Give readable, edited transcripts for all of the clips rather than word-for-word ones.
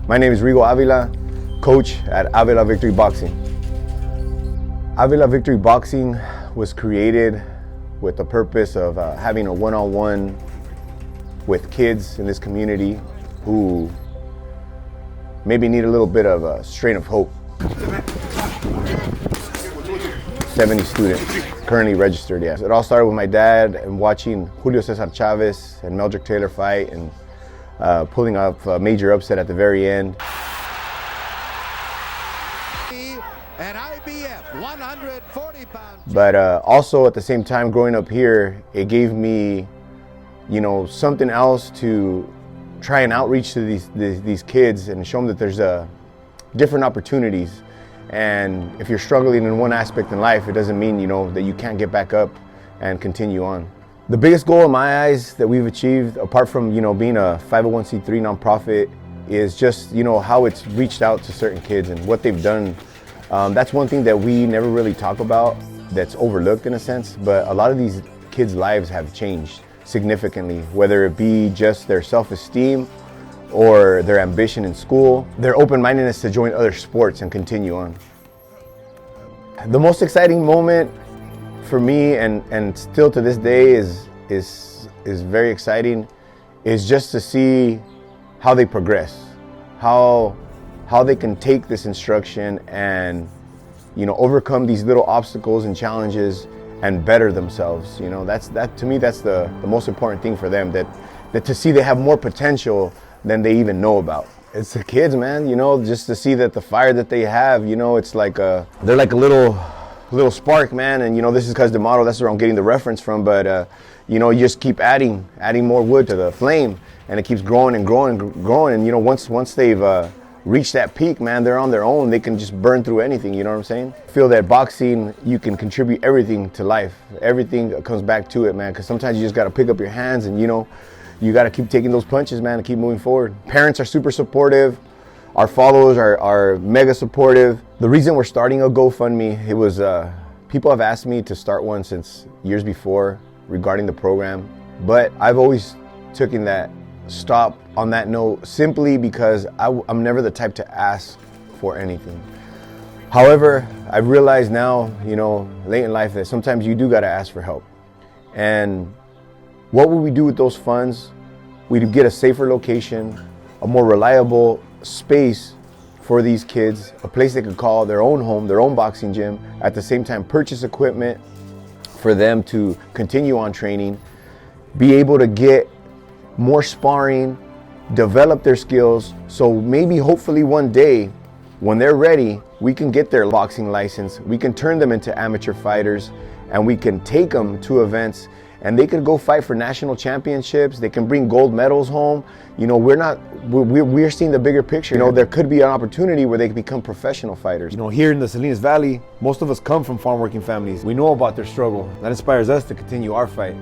My name is Rigo Avila, coach at Avila Victory Boxing. Avila Victory Boxing was created with the purpose of having a one-on-one with kids in this community who maybe need a little bit of a strain of hope. 70 students currently registered, yes. It all started with my dad and watching Julio Cesar Chavez and Meldrick Taylor fight and pulling off a major upset at the very end. And IBF, 140 pounds. But also at the same time, growing up here, it gave me, something else to try and outreach to these kids and show them that there's different opportunities. And if you're struggling in one aspect in life, it doesn't mean, that you can't get back up and continue on. The biggest goal in my eyes that we've achieved, apart from, being a 501c3 nonprofit, is just, how it's reached out to certain kids and what they've done. That's one thing that we never really talk about, that's overlooked in a sense, but a lot of these kids' lives have changed significantly, whether it be just their self-esteem or their ambition in school, their open-mindedness to join other sports and continue on. The most exciting moment for me, and still to this day is very exciting, is just to see how they progress, how they can take this instruction and overcome these little obstacles and challenges and better themselves. To me that's the most important thing for them, that to see they have more potential than they even know about. It's the kids, man, just to see that the fire that they have, it's like they're like a little spark, man. And this is because the model, that's where I'm getting the reference from, but you just keep adding more wood to the flame, and it keeps growing and growing and growing. And once they've reach that peak, man, they're on their own. They can just burn through anything, you know what I'm saying? I feel that boxing, you can contribute everything to life. Everything comes back to it, man, because sometimes you just got to pick up your hands and, you got to keep taking those punches, man, and keep moving forward. Parents are super supportive. Our followers are mega supportive. The reason we're starting a GoFundMe, it was, people have asked me to start one since years before regarding the program, but I've always taken that stop on that note simply because I'm never the type to ask for anything. However, I've realized now, late in life, that sometimes you do got to ask for help. And what would we do with those funds? We'd get a safer location, a more reliable space for these kids, a place they could call their own home, their own boxing gym, at the same time purchase equipment for them to continue on training, be able to get more sparring, develop their skills, so maybe hopefully one day when they're ready, we can get their boxing license, we can turn them into amateur fighters, and we can take them to events and they could go fight for national championships. They can bring gold medals home. We're seeing the bigger picture. There could be an opportunity where they can become professional fighters. Here in the Salinas Valley, most of us come from farm working families. We know about their struggle. That inspires us to continue our fight.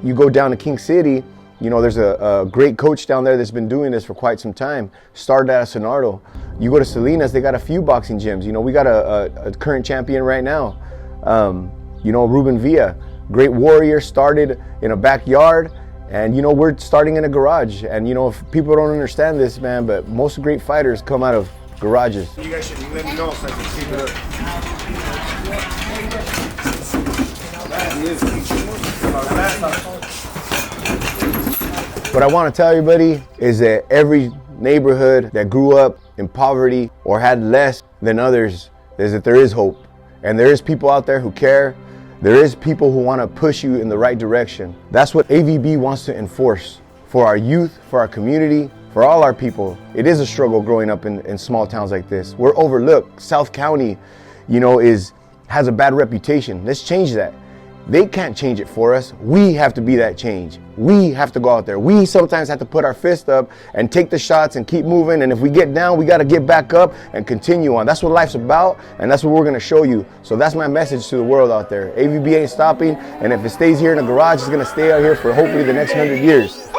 You go down to King City, there's a great coach down there that's been doing this for quite some time. Started at Sonardo. You go to Salinas, they got a few boxing gyms. We got a current champion right now. Ruben Villa, great warrior, started in a backyard, and we're starting in a garage. And if people don't understand this, man, but most great fighters come out of garages. You guys should let me know so I can keep it up. What I want to tell everybody is that every neighborhood that grew up in poverty or had less than others, is that there is hope. And there is people out there who care. There is people who want to push you in the right direction. That's what AVB wants to enforce for our youth, for our community, for all our people. It is a struggle growing up in small towns like this. We're overlooked. South County, has a bad reputation. Let's change that. They can't change it for us. We have to be that change. We have to go out there. We sometimes have to put our fist up and take the shots and keep moving. And if we get down, we got to get back up and continue on. That's what life's about, and that's what we're going to show you. So that's my message to the world out there. AVB ain't stopping, and if it stays here in the garage, it's going to stay out here for hopefully the next 100 years.